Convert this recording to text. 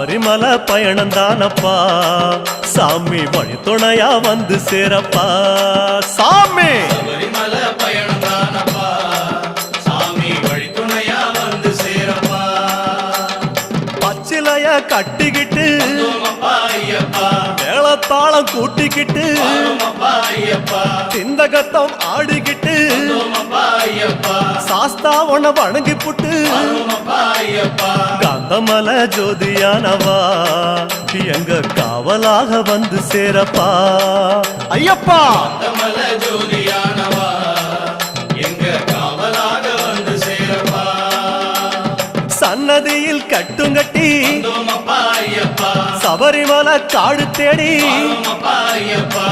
சபரிமலை பயணம் தானப்பா சாமி வழி துணையா வந்து சேரப்பா சாமி சபரிமலை பயணம் தானப்பா சாமி வழி துணையா வந்து சேரப்பா பச்சிலைய கட்டிக்கிட்டு ஐயப்பா மேளத்தாளம் கூட்டிக்கிட்டு ஐயப்பா சிந்தகத்தம் ஆடிக்கிட்டு ஐயப்பா சாஸ்தாவன வணங்கி புட்டு ஐயப்பா காந்தமல ஜோதியானவா எங்க காவலாக வந்து சேரப்பா ஐயப்பா காந்தமல ஜோதியானவா எங்க காவலாக வந்து சேரப்பா சன்னதியில் கட்டுங்கட்டி ஐயப்பா சபரிமலை காடு தேடி ஐயப்பா